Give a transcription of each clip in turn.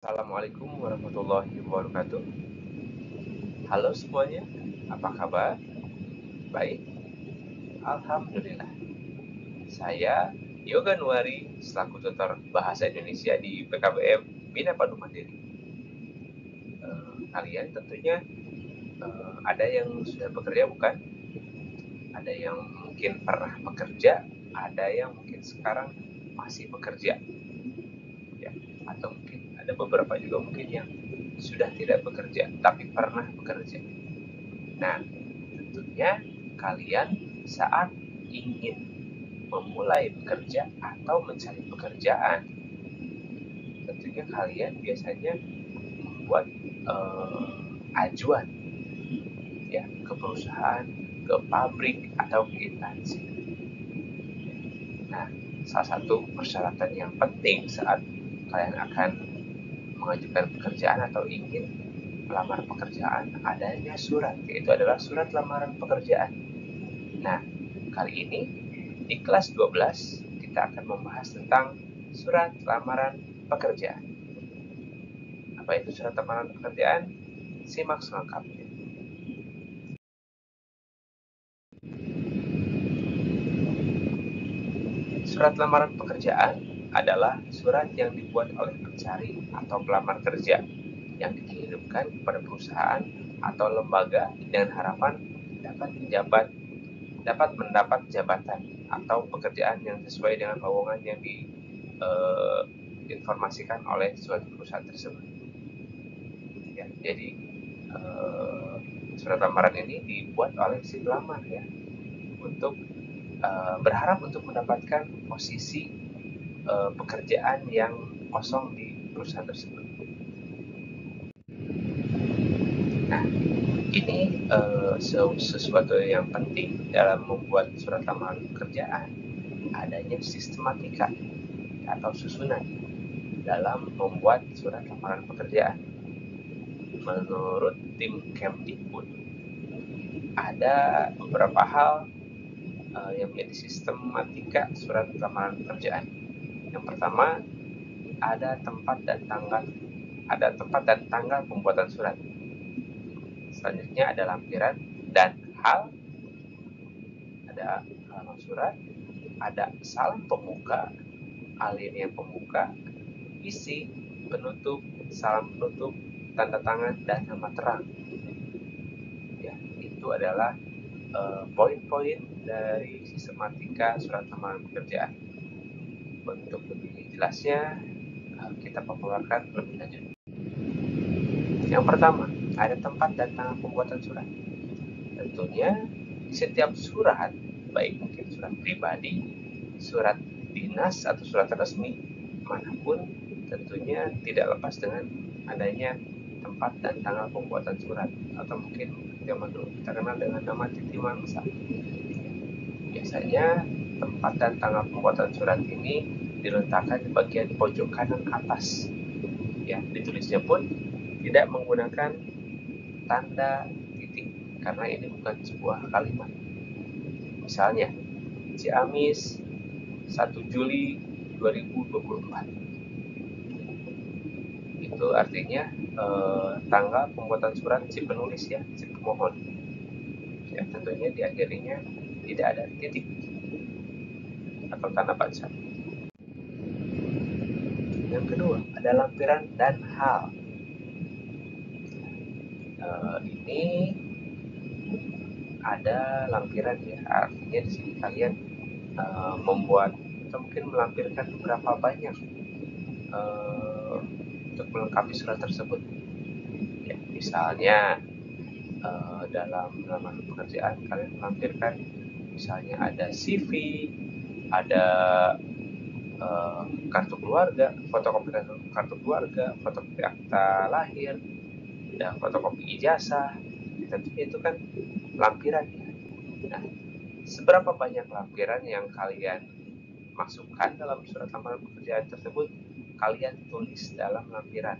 Assalamualaikum warahmatullahi wabarakatuh. Halo semuanya, apa kabar? Baik, Alhamdulillah. Saya Yoga Nuari, selaku tutor Bahasa Indonesia di PKBM Bina Padu Mandiri. Kalian tentunya ada yang sudah bekerja bukan? Ada yang mungkin pernah bekerja, ada yang mungkin sekarang masih bekerja. Ya, atau mungkin ada beberapa juga mungkin yang sudah tidak bekerja, tapi pernah bekerja. Nah, tentunya kalian saat ingin memulai bekerja atau mencari pekerjaan, tentunya kalian biasanya membuat ajuan ya ke perusahaan, ke pabrik atau ke instansi. Nah, salah satu persyaratan yang penting saat kalian akan mengajukan pekerjaan atau ingin melamar pekerjaan adanya surat, yaitu adalah surat lamaran pekerjaan. Nah, kali ini di kelas 12 kita akan membahas tentang surat lamaran pekerjaan. Apa itu surat lamaran pekerjaan? Simak selengkapnya. Surat lamaran pekerjaan adalah surat yang dibuat oleh pencari atau pelamar kerja yang dikirimkan kepada perusahaan atau lembaga dengan harapan dapat mendapat jabatan atau pekerjaan yang sesuai dengan lowongan yang diinformasikan oleh suatu perusahaan tersebut. Ya, jadi surat lamaran ini dibuat oleh si pelamar ya untuk berharap untuk mendapatkan posisi pekerjaan yang kosong di perusahaan tersebut. Nah, ini sesuatu yang penting dalam membuat surat lamaran pekerjaan, adanya sistematika atau susunan dalam membuat surat lamaran pekerjaan. Menurut tim Kemdikbud, ada beberapa hal yang menjadi sistematika surat lamaran pekerjaan. Yang pertama, ada tempat dan tanggal pembuatan surat. Selanjutnya ada lampiran dan hal, ada halaman surat, ada salam pembuka, alinea pembuka, isi, penutup, salam penutup, tanda tangan, dan nama terang. Ya, itu adalah poin-poin dari sistematika surat lamaran pekerjaan. Untuk lebih jelasnya, kita paparkan lebih lanjut. Yang pertama, ada tempat dan tanggal pembuatan surat. Tentunya di setiap surat, baik mungkin surat pribadi, surat dinas atau surat resmi manapun, tentunya tidak lepas dengan adanya tempat dan tanggal pembuatan surat, atau mungkin zaman dulu kita kenal dengan nama titi mangsa. Biasanya tempat dan tanggal pembuatan surat ini diletakkan di bagian pojok kanan atas. Ya, ditulisnya pun tidak menggunakan tanda titik karena ini bukan sebuah kalimat. Misalnya, Ciamis 1 Juli 2024. Itu artinya tanggal pembuatan surat si penulis ya, si pemohon. Ya, tentunya diakhirinya tidak ada titik atau tanda baca. Yang kedua, ada lampiran dan hal. Ini ada lampiran ya, artinya di sini kalian membuat atau mungkin melampirkan berapa banyak untuk melengkapi surat tersebut. Ya, misalnya dalam lamaran pekerjaan kalian melampirkan misalnya ada CV, ada kartu keluarga, fotokopi kartu keluarga, fotokopi akta lahir, dan fotokopi ijazah. Tentunya itu kan lampiran ya. Nah, seberapa banyak lampiran yang kalian masukkan dalam surat lamaran pekerjaan tersebut, kalian tulis dalam lampiran.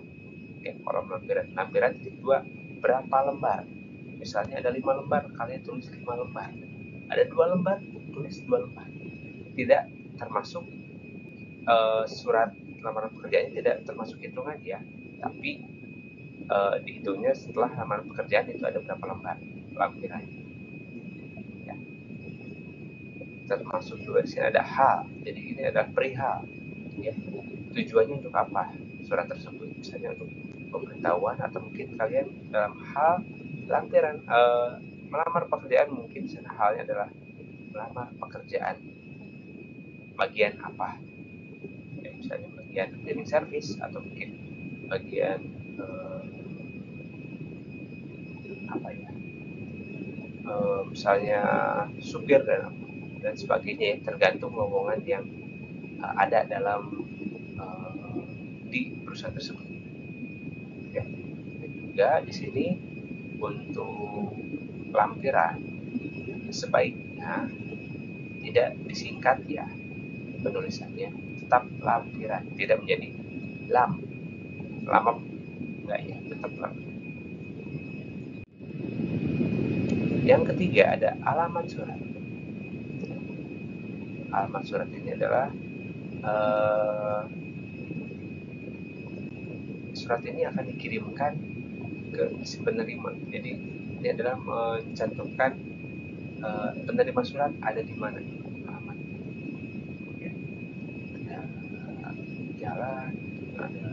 Oke, kolom lampiran titik 2, berapa lembar? Misalnya ada 5 lembar, kalian tulis 5 lembar. Ada 2 lembar, tulis 2 lembar. Tidak termasuk surat lamaran pekerjaannya tidak termasuk hitungan ya. tapi dihitungnya setelah lamaran pekerjaan itu ada berapa lampiran. Ya. Termasuk juga di sini ada hal, jadi ini adalah perihal. Ya. Tujuannya untuk apa surat tersebut? Misalnya untuk pemberitahuan, atau mungkin kalian dalam hal lampiran melamar pekerjaan, mungkin misalnya halnya adalah melamar pekerjaan bagian apa, ya, misalnya bagian cleaning service, atau mungkin bagian apa ya, misalnya supir dan sebagainya, tergantung lowongan yang ada dalam di perusahaan tersebut. Ya. Dan juga di sini untuk lampiran sebaiknya tidak disingkat ya penulisannya, tetap lampiran, tidak menjadi lama enggak ya, tetap lampiran. Yang ketiga ada alamat surat. Alamat surat ini adalah surat ini akan dikirimkan ke si penerima. Jadi ini adalah mencantumkan penerima surat ada di mana alamat. Ya. Ada jalan, ada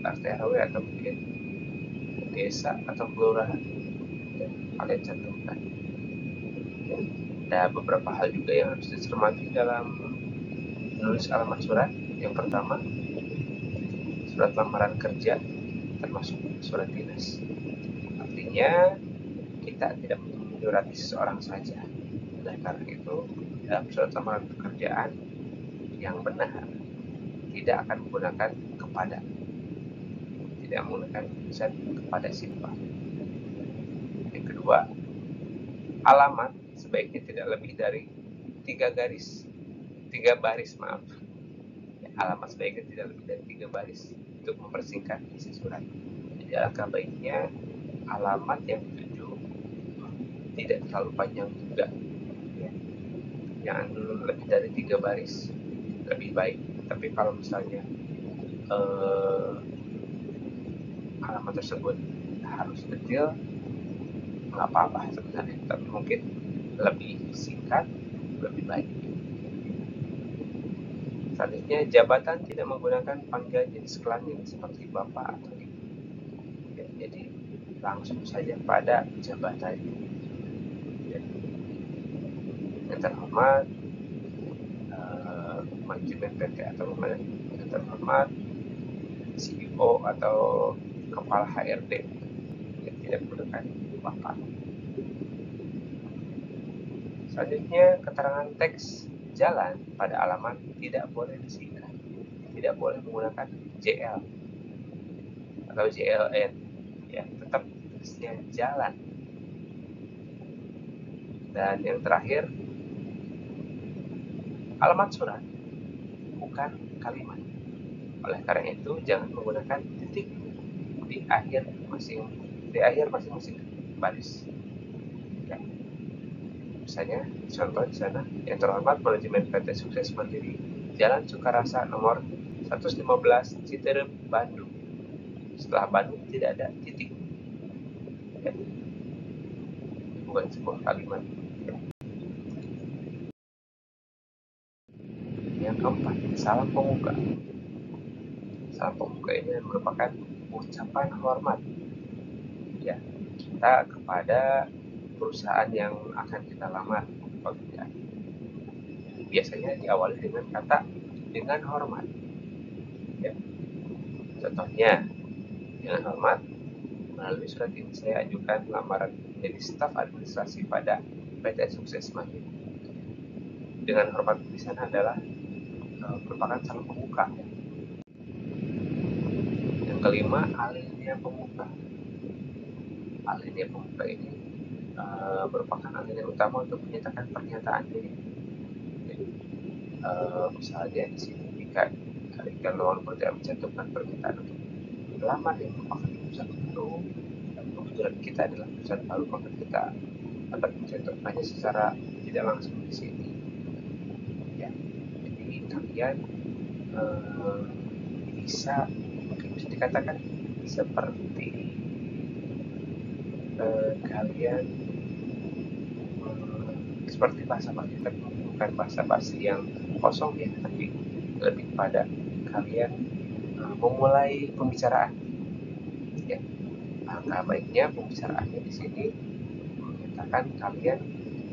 RT RW, atau mungkin desa atau kelurahan, ya, kalian cantumkan. Ya. Ada beberapa hal juga yang harus dicermati dalam menulis alamat surat. Yang pertama, surat lamaran kerja termasuk surat dinas. Artinya kita tidak menyurati seseorang saja. Oleh karena itu, dalam surat lamaran pekerjaan yang benar tidak akan menggunakan kepada, tidak menggunakan tulisan kepada siapa. Yang kedua, alamat sebaiknya tidak lebih dari 3 baris, maaf. Ya, alamat sebaiknya tidak lebih dari 3 baris untuk mempersingkat isi surat. Jadi alangkah baiknya alamat yang dituju tidak terlalu panjang juga. Ya. Jangan lebih dari 3 baris, lebih baik. Tapi kalau misalnya alamat tersebut harus detail, nggak apa-apa sebenarnya, tapi mungkin lebih singkat lebih baik. Selanjutnya, jabatan tidak menggunakan panggilan jenis kelamin seperti bapak atau ibu. Ya, jadi langsung saja pada jabatan. Ya. Yang terhormat manajemen PT, atau yang terhormat CEO atau kepala HRD, yang tidak menggunakan bapak. Selanjutnya, keterangan teks jalan pada alamat tidak boleh disingkat, tidak boleh menggunakan JL atau JLN, ya, tetap tulisnya jalan. Dan yang terakhir, alamat surat bukan kalimat. Oleh karena itu, jangan menggunakan titik di akhir masing-masing baris. Ya. Misalnya, contoh di sana, yang terhormat manajemen PT Sukses Mandiri, Jalan Sukarasa nomor 115 Citerep, Bandung. Setelah Bandung tidak ada titik. Ya. Bukan sebuah kalimat. Yang keempat, salam pembuka. Salam pembuka ini merupakan ucapan hormat, ya, kita kepada perusahaan yang akan kita lamar pekerjaan. Biasanya diawali dengan kata dengan hormat. Ya. Contohnya, dengan hormat, melalui surat ini saya ajukan lamaran menjadi staf administrasi pada PT Sukses Mandiri. Dengan hormat di sana adalah merupakan salam pembuka. Yang kelima, alinea pembuka. Alinea pembuka ini merupakan alinea utama untuk menyatakan pernyataan diri. Misalnya di sini jika lowongan pekerjaan mencantumkan permintaan untuk melamar yang merupakan perusahaan baru, dan kebetulan kita adalah perusahaan baru, maka kita dapat mencantumkannya secara tidak langsung di sini. Ya, jadi kalian bisa dikatakan seperti kalian seperti basa-basi, tapi bukan basa-basi yang kosong ya, tapi lebih pada kalian memulai pembicaraan. Ya, angka baiknya pembicaraannya di sini menyatakan kalian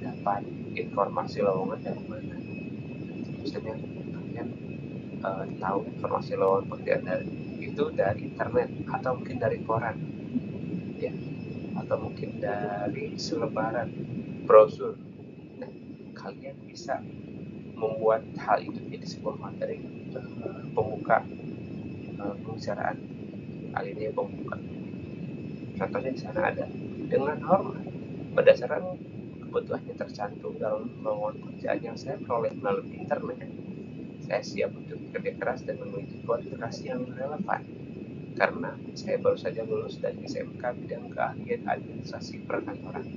dapat informasi lowongan dari mana. Misalnya kalian tahu informasi lowongan pekerjaan itu dari internet atau mungkin dari koran, ya, atau mungkin dari selebaran brosur. Nah, kalian bisa membuat hal itu jadi sebuah materi pembuka pembicaraan. Hal ini pembuka. Contohnya di sana ada, dengan hormat, berdasarkan kebutuhan yang tercantum dalam lowongan pekerjaan yang saya peroleh melalui internet, saya siap untuk bekerja keras dan memiliki kualifikasi yang relevan. Karena saya baru saja lulus dari SMK bidang keahlian administrasi perkantoran.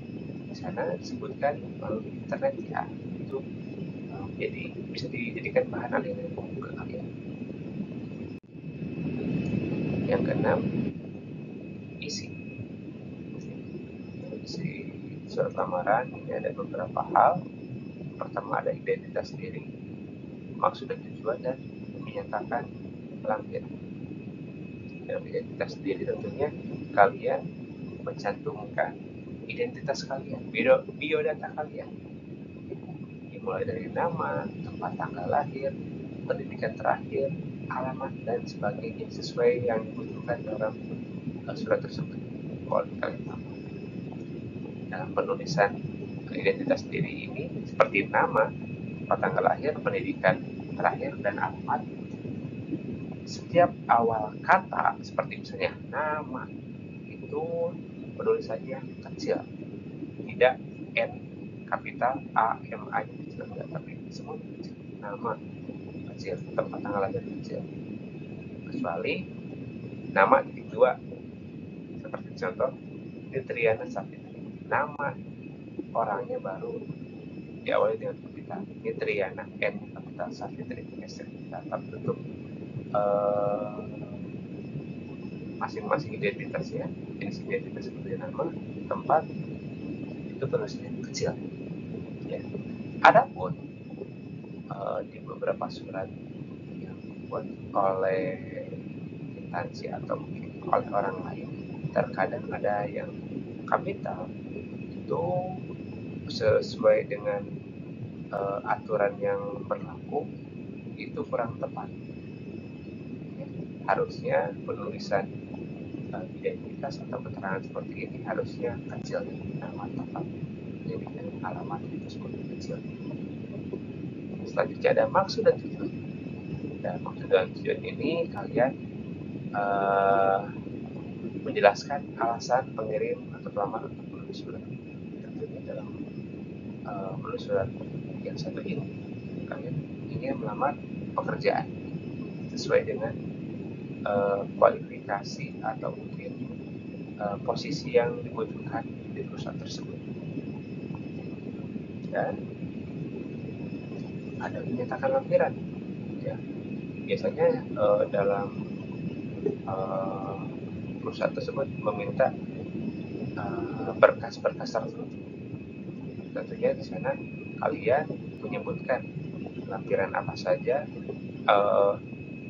Di sana disebutkan melalui internet ya, itu jadi bisa dijadikan bahan aliran pembuka kalian. Yang keenam, isi surat lamaran. Ini ada beberapa hal. Pertama ada identitas diri, maksud dan tujuan, dan menyatakan lampiran. Dalam identitas diri tentunya kalian mencantumkan identitas kalian, biodata kalian, dimulai dari nama, tempat tanggal lahir, pendidikan terakhir, alamat, dan sebagainya sesuai yang dibutuhkan dalam surat tersebut. Kalau kalian tahu, dalam penulisan identitas diri ini seperti nama, tempat tanggal lahir, pendidikan terakhir, dan alamat, setiap awal kata seperti misalnya nama itu penulisannya kecil, tidak N kapital, A M A kecil, enggak, tapi semua kecil. Nama kecil, tempat tanggal lahir kecil, kecuali nama titik dua, seperti contoh ini Triana Safitri, nama orangnya baru diawali dengan kapital, ini Triana N kapital, Safitri S kapital, tapi untuk masing-masing identitasnya, jenis identitas seperti nama, tempat, itu penulisannya kecil. Ya. Adapun di beberapa surat yang dibuat oleh instansi atau mungkin oleh orang lain, terkadang ada yang kapital itu sesuai dengan aturan yang berlaku itu kurang tepat. Ya, harusnya penulisan identitas atau keterangan seperti ini harusnya kecil, nama, tempat, pendidikan, alamat itu seperti kecil. Selanjutnya ada maksud dan tujuan. Dan maksud dan tujuan ini kalian menjelaskan alasan pengirim atau pelamar untuk menulis surat. Tentunya dalam menulis surat yang satu ini, kalian ingin melamar pekerjaan sesuai dengan kualifikasi atau mungkin posisi yang dibutuhkan di perusahaan tersebut. Dan ada menyatakan lampiran. Ya, biasanya dalam perusahaan tersebut meminta berkas-berkas tertentu. Tentunya di sana kalian menyebutkan lampiran apa saja,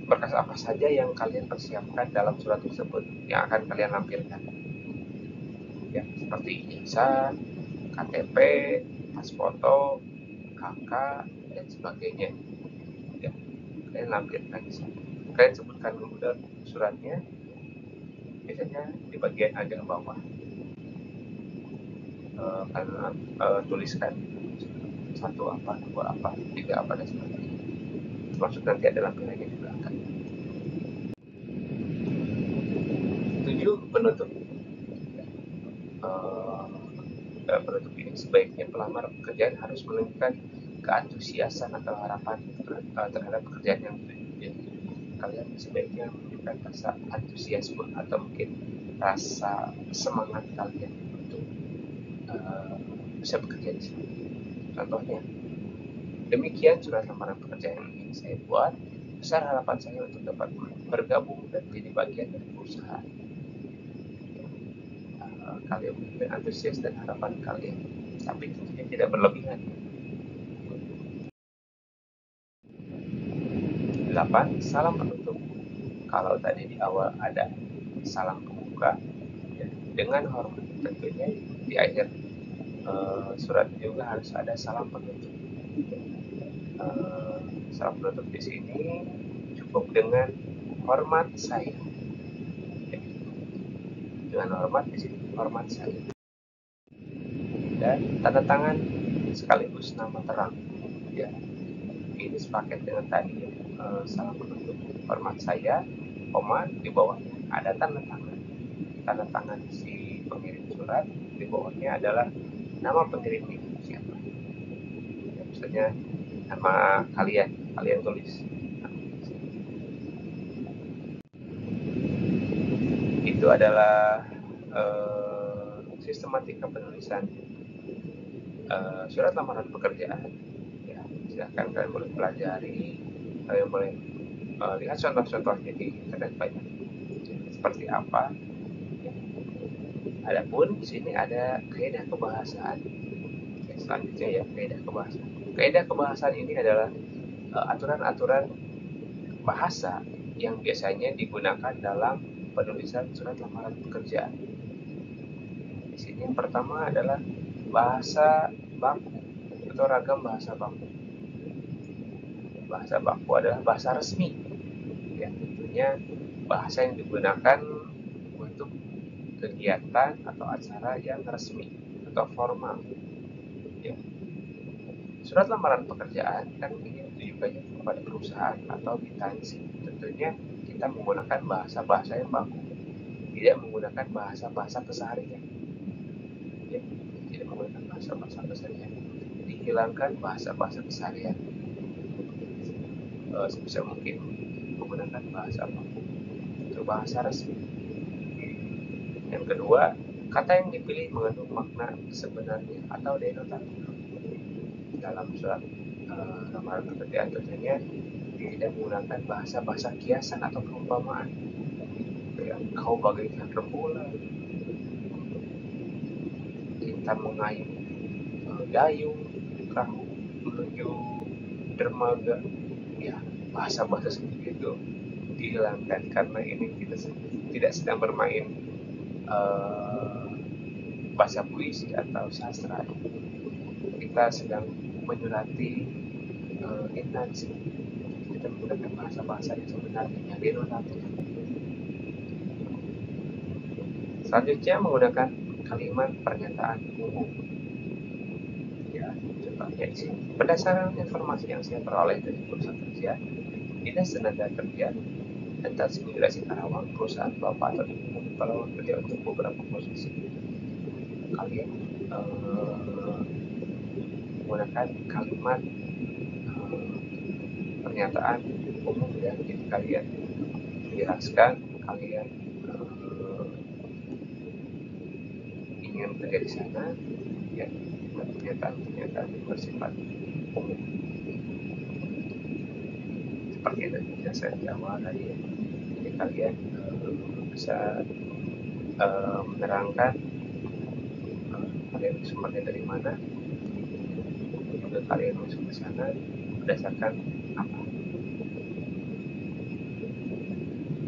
berkas apa saja yang kalian persiapkan dalam surat tersebut yang akan kalian lampirkan. Ya, seperti ijazah, KTP, pas foto, KK, dan sebagainya. Ya, kalian lampirkan di sana. Kalian sebutkan dulu dalam suratnya, biasanya di bagian agak bawah. Kalian tuliskan satu apa, dua apa, tiga apa, dan sebagainya. Termasuk nanti ada lampirannya di belakang. 7. Penutup. Penutup ini sebaiknya pelamar pekerjaan harus menunjukkan keantusiasan atau harapan terhadap pekerjaan yang dituju. Jadi kalian sebaiknya menunjukkan rasa antusiasme atau mungkin rasa semangat kalian untuk bisa bekerja di sini. Contohnya, demikian surat lamaran pekerjaan yang ingin saya buat. besar harapan saya untuk dapat bergabung dan menjadi bagian dari perusahaan. Kalian mungkin antusias dan harapan kalian, tapi tentunya tidak berlebihan. 8. Salam penutup. Kalau tadi di awal ada salam pembuka, ya, dengan hormat, tentunya di akhir surat juga harus ada salam penutup. Salam penutup di sini cukup dengan hormat saya. Ya, dengan hormat di sini hormat saya. Dan tanda tangan sekaligus nama terang. Ya, ini sepaket dengan tadi, salam penutup hormat saya, koma di bawahnya ada tanda tangan. Tanda tangan si pengirim surat, di bawahnya adalah nama pengirimnya siapa. Ya, misalnya nama kalian tulis. Itu adalah sistematika penulisan surat lamaran pekerjaan. Ya, silahkan kalian boleh pelajari, kalian boleh lihat contoh-contohnya di internet banyak seperti apa. Adapun di sini ada kaidah kebahasaan. Selanjutnya ya, kaidah kebahasaan. Kaidah kebahasaan ini adalah aturan-aturan bahasa yang biasanya digunakan dalam penulisan surat lamaran pekerjaan. Di sini yang pertama adalah bahasa baku atau ragam bahasa baku. Bahasa baku adalah bahasa resmi. Ya, tentunya bahasa yang digunakan untuk kegiatan atau acara yang resmi atau formal. Ya. Surat lamaran pekerjaan kan ini ditujukannya kepada perusahaan atau instansi. Tentunya kita menggunakan bahasa-bahasa yang baku, tidak menggunakan bahasa-bahasa keseharian. Ya, tidak menggunakan bahasa-bahasa keseharian. Dihilangkan bahasa-bahasa keseharian. Sebisa mungkin menggunakan bahasa baku atau bahasa resmi. Yang kedua, kata yang dipilih mengandung makna sebenarnya atau denotatif. Dalam surat lamaran pekerjaan tentunya tidak menggunakan bahasa-bahasa kiasan atau perumpamaan. Ya, kau bagaikan rembulan, kita mengayuh dayung, perahu menuju dermaga. Ya, bahasa-bahasa seperti itu dihilangkan karena ini kita tidak sedang bermain bahasa puisi atau sastra. Kita sedang menyurati instansi. Kita menggunakan bahasa-bahasa yang sebenarnya yang denotatif. Selanjutnya menggunakan kalimat pernyataan umum. Ya, contohnya di sini. Berdasarkan informasi yang saya peroleh dari perusahaan kerja, Dinas Tenaga Kerja dan Transmigrasi Karawang, perusahaan bapak atau ibu kalau kerja untuk beberapa posisi. Kalian menggunakan kalimat pernyataan umum ya, jadi kalian menjelaskan kalian ingin kerja di sana ya, pernyataan yang bersifat umum seperti yang sudah saya di awal tadi ya. Jadi kalian bisa menerangkan kalian sumbernya dari mana, juga kalian masuk ke sana berdasarkan apa.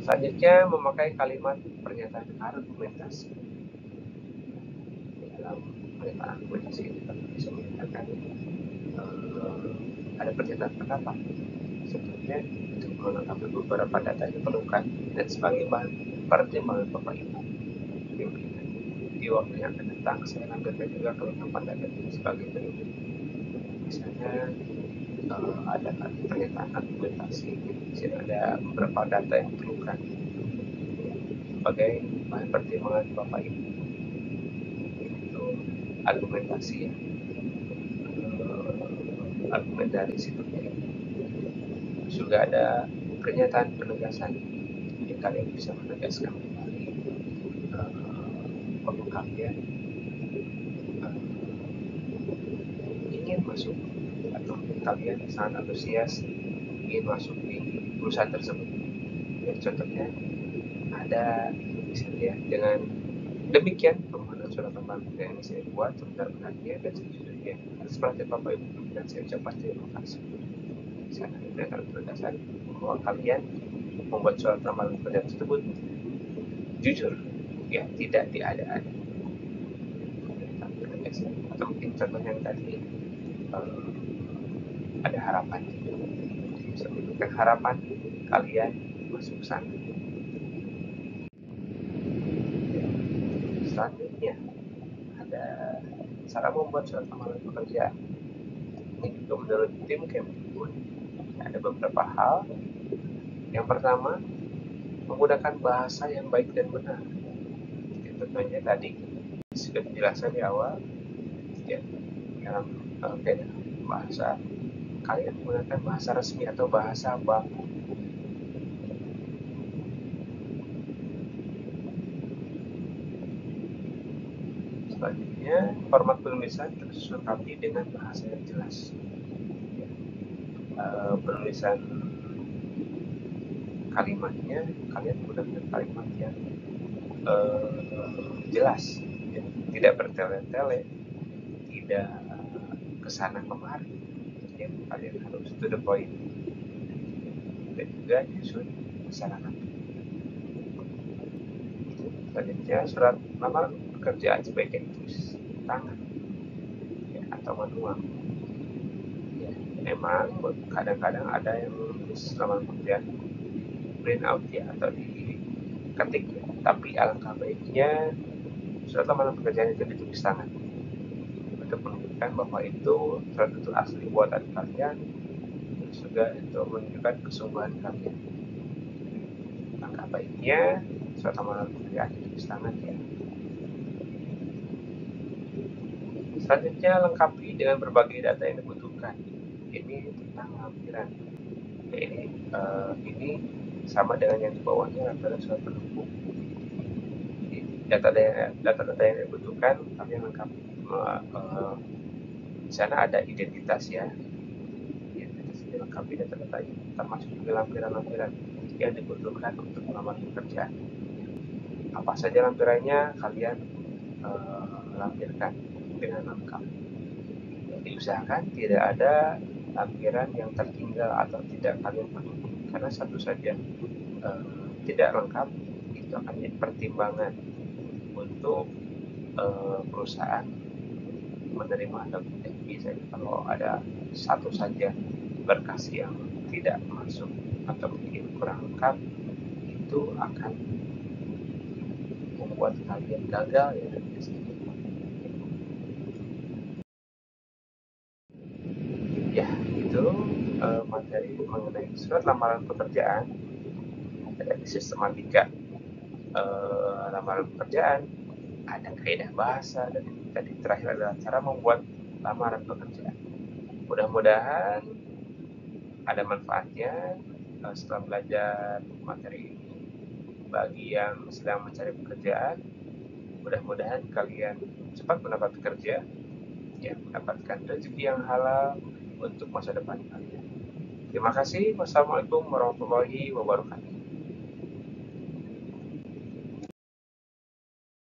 Selanjutnya memakai kalimat pernyataan argumentasi. Dalam pernyataan argumentasi kita bisa menyatakan ada pernyataan pendapat. Sebetulnya untuk melengkapi beberapa data yang diperlukan dan sebagai bahan pertimbangan Bapak Ibu pimpinan di waktu yang akan datang, saya lampirkan juga kelengkapan data ini sebagai berikut. Misalnya ada pernyataan argumentasi, di sini ada beberapa data yang diperlukan sebagai bahan pertimbangan Bapak Ibu. Itu argumentasi ya, argumen dari situ. Juga ada pernyataan penegasan, jadi kalian bisa menegaskan kembali bahwa kalian ingin masuk atau kalian sangat antusias ingin masuk di perusahaan tersebut. Ya, contohnya ada misalnya dengan demikian permohonan surat lamaran yang saya buat sebentar-benarnya dan sejujurnya seperti Bapak Ibu dan saya ucapkan terima kasih. Saya dengan berdasar bahwa kalian membuat surat lamaran kerja tersebut jujur, ya tidak diada-ada. Atau mungkin contoh yang tadi ada harapan, bisa memberikan harapan kalian masuk sana. Selanjutnya ada cara membuat surat lamaran pekerjaan. Ini juga menurut tim Kemdikbud ada beberapa hal. Yang pertama, menggunakan bahasa yang baik dan benar. Tentunya tadi sudah dijelaskan di awal, ya, dalam bahasa kalian menggunakan bahasa resmi atau bahasa baku. Selanjutnya, format penulisan tersusun rapi dengan bahasa yang jelas. Penulisan kalimatnya kalian menggunakan kalimat yang jelas, ya. Tidak bertele-tele, tidak kesana kemari, ya. Kalian harus to the point dan juga disusun secara rapi. Selanjutnya, surat lamaran pekerjaan sebaiknya ditulis tangan, ya, atau manual. Ya, memang kadang-kadang ada yang menulis lamaran pekerjaan print out, ya, atau diketik, ya. Tapi alangkah baiknya surat lamaran pekerjaan itu ditulis tangan untuk menunjukkan bahwa itu surat itu asli buatan kalian, terus juga itu menunjukkan kesungguhan kalian. Alangkah baiknya surat lamaran pekerjaan ditulis tangan, ya. Selanjutnya, lengkapi dengan berbagai data yang dibutuhkan. Ini tentang lampiran. Ya, ini sama dengan yang di bawahnya, lampiran surat pendukung. Data-data yang dibutuhkan kalian lengkapi. Di sana ada identitas, ya. Identitas dilengkapi data-datanya, termasuk juga lampiran-lampiran yang dibutuhkan untuk melamar pekerjaan. Apa saja lampirannya kalian lampirkan dengan lengkap. Diusahakan tidak ada lampiran yang tertinggal atau tidak kalian penuhi, karena satu saja tidak lengkap itu akan menjadi pertimbangan untuk perusahaan menerima atau tidak. Biasanya kalau ada satu saja berkas yang tidak masuk atau mungkin kurang lengkap, itu akan membuat kalian gagal, ya. Ya, itu materi mengenai surat lamaran pekerjaan dari sistematika lamaran pekerjaan, ada kaidah bahasa, dan tadi terakhir adalah cara membuat lamaran pekerjaan. Mudah-mudahan ada manfaatnya setelah belajar materi ini. Bagi yang sedang mencari pekerjaan, mudah-mudahan kalian cepat mendapat kerja, ya, mendapatkan rezeki yang halal untuk masa depan kalian. Terima kasih. Wassalamualaikum warahmatullahi wabarakatuh.